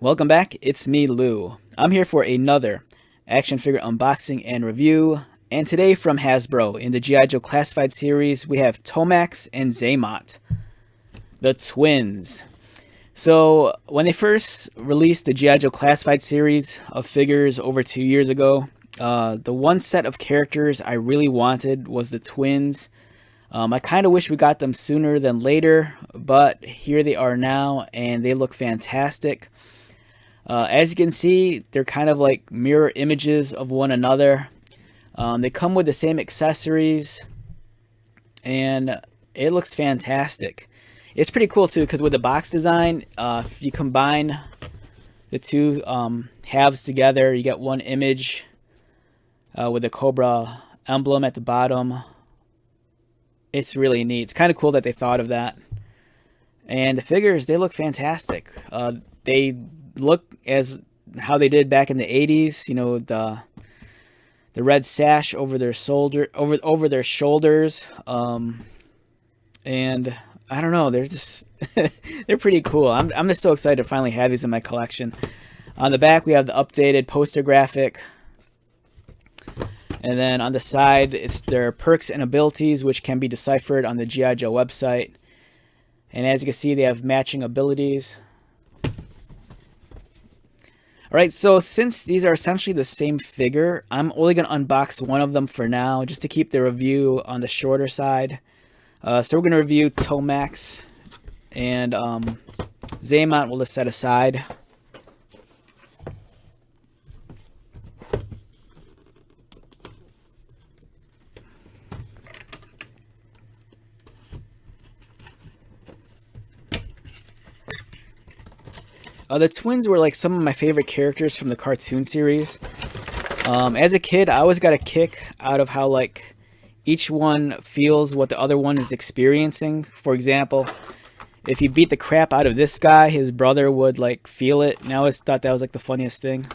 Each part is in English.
Welcome back, it's me, Lou. I'm here for another action figure unboxing and review. And today from Hasbro, in the G.I. Joe Classified series, we have Tomax and Xamot, the twins. So, when they first released the G.I. Joe Classified series of figures over 2 years ago, the one set of characters I really wanted was the twins. I kind of wish we got them sooner than later, but here they are now, and they look fantastic. As you can see, they're kind of like mirror images of one another. They come with the same accessories, and it looks fantastic. It's pretty cool too, because with the box design, if you combine the two halves together, you get one image with the Cobra emblem at the bottom. It's really neat. It's kind of cool that they thought of that. And the figures, they look fantastic. They look as how they did back in the 80s, you know, the red sash over their over their shoulders, and I don't know, they're just they're pretty cool. I'm just so excited to finally have these in my collection. On the back we have the updated poster graphic, and then on the side it's their perks and abilities, which can be deciphered on the G.I. Joe website. And as you can see, they have matching abilities. Alright, so since these are essentially the same figure, I'm only going to unbox one of them for now, just to keep the review on the shorter side. So we're going to review Tomax, and Xamot we'll just set aside. The twins were like some of my favorite characters from the cartoon series. As a kid, I always got a kick out of how like each one feels what the other one is experiencing. For example, if you beat the crap out of this guy, his brother would like feel it. And I always thought that was like the funniest thing.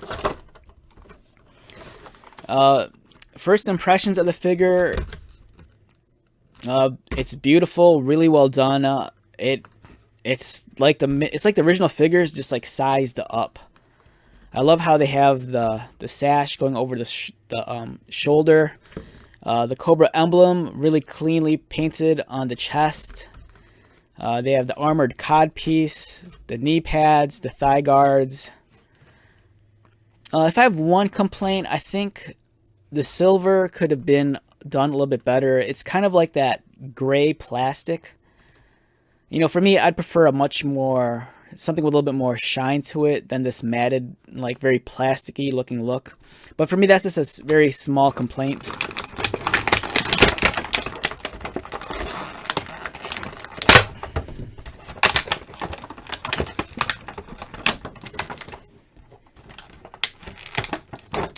First impressions of the figure, it's beautiful, really well done. It's like the original figures, just like sized up. I love how they have the sash going over the shoulder. The Cobra emblem really cleanly painted on the chest. They have the armored cod piece, the knee pads, the thigh guards. If I have one complaint, I think the silver could have been done a little bit better. It's kind of like that gray plastic. You know, for me, I'd prefer something with a little bit more shine to it than this matted, like very plasticky looking look. But for me, that's just a very small complaint.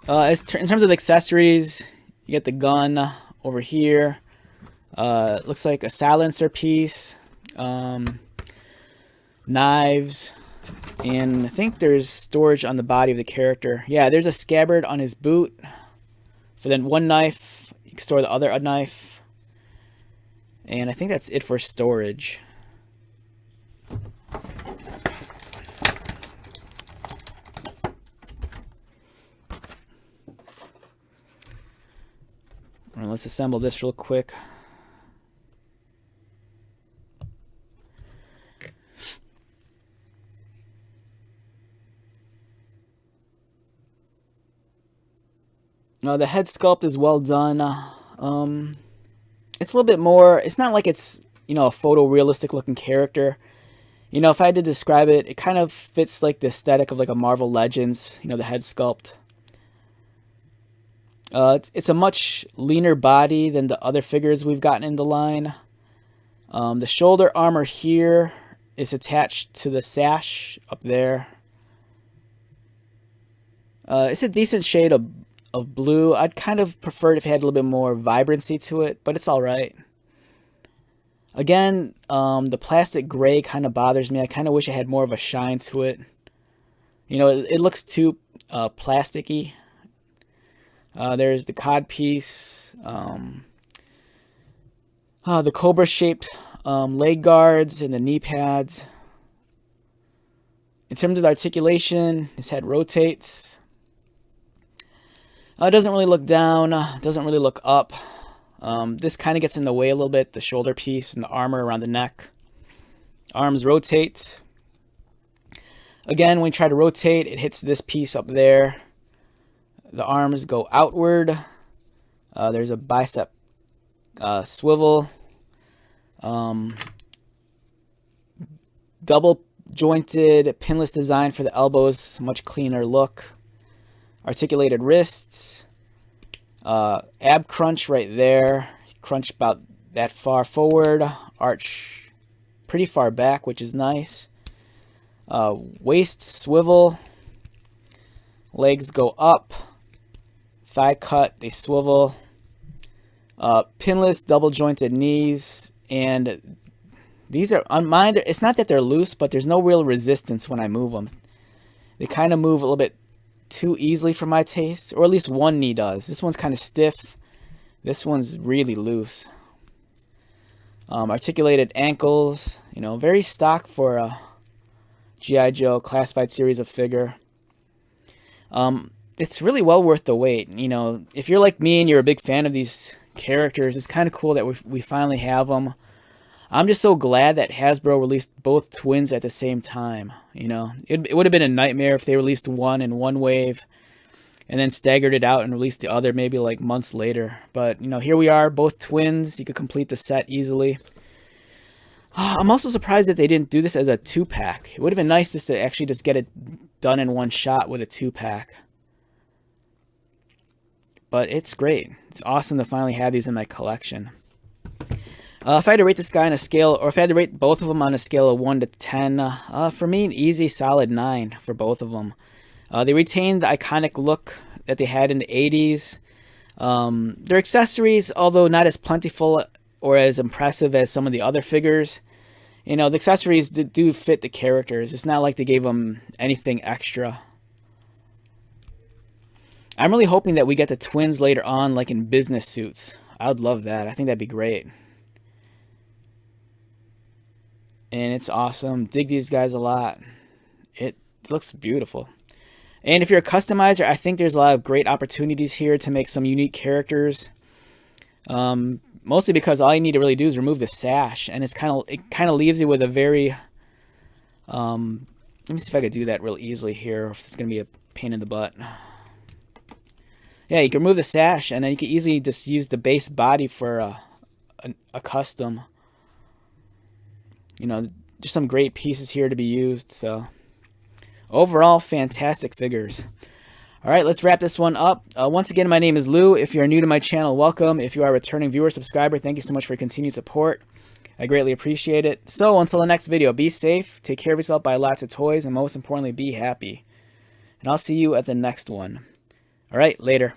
In terms of accessories, you get the gun over here. Looks like a silencer piece. Knives, and I think there's storage on the body of the character. Yeah, there's a scabbard on his boot. For then one knife, you can store the other knife. And I think that's it for storage. All right, let's assemble this real quick. The head sculpt is well done. It's a little bit more, it's not like it's, you know, a photorealistic looking character. You know, if I had to describe it, it kind of fits like the aesthetic of like a Marvel Legends, you know, the head sculpt. It's a much leaner body than the other figures we've gotten in the line. The shoulder armor here is attached to the sash up there. It's a decent shade of blue. I'd kind of prefer it if it had a little bit more vibrancy to it, but it's alright. Again, the plastic gray kind of bothers me. I kind of wish it had more of a shine to it. You know, it looks too plasticky. There's the cod piece. The Cobra shaped leg guards and the knee pads. In terms of articulation, his head rotates. Doesn't really look down, doesn't really look up. This kind of gets in the way a little bit, the shoulder piece and the armor around the neck. Arms rotate. Again, when you try to rotate, it hits this piece up there. The arms go outward. There's a bicep swivel. Double jointed pinless design for the elbows, much cleaner look. Articulated wrists. Ab crunch right there. Crunch about that far forward. Arch pretty far back, which is nice. Waist swivel. Legs go up. Thigh cut, they swivel. Pinless double jointed knees. And these are on mine. It's not that they're loose, but there's no real resistance when I move them. They kind of move a little bit too easily for my taste, or at least one knee does. This one's kind of stiff. This one's really loose. Articulated ankles, you know, very stock for a G.I. Joe classified series of figure. It's really well worth the wait. You know, if you're like me and you're a big fan of these characters, it's kind of cool that we finally have them. I'm just so glad that Hasbro released both twins at the same time. You know, it would have been a nightmare if they released one in one wave and then staggered it out and released the other maybe like months later. But, you know, here we are, both twins. You could complete the set easily. I'm also surprised that they didn't do this as a 2-pack. It would have been nice just to actually just get it done in one shot with a 2-pack. But it's great. It's awesome to finally have these in my collection. If I had to rate this guy on a scale, or if I had to rate both of them on a scale of 1 to 10, for me, an easy, solid 9 for both of them. They retained the iconic look that they had in the 80s. Their accessories, although not as plentiful or as impressive as some of the other figures, you know, the accessories do fit the characters. It's not like they gave them anything extra. I'm really hoping that we get the twins later on, like in business suits. I would love that. I think that'd be great. And it's awesome. Dig these guys a lot. It looks beautiful. And if you're a customizer, I think there's a lot of great opportunities here to make some unique characters. Mostly because all you need to really do is remove the sash, and it kind of leaves you with a very let me see if I could do that real easily here, if it's gonna be a pain in the butt. Yeah, you can remove the sash, and then you can easily just use the base body for a custom. You know, there's some great pieces here to be used. So overall, fantastic figures. All right, let's wrap this one up. Once again, my name is Lou. If you're new to my channel, welcome. If you are a returning viewer, subscriber, thank you so much for your continued support. I greatly appreciate it. So until the next video, be safe, take care of yourself, buy lots of toys, and most importantly, be happy. And I'll see you at the next one. All right, later.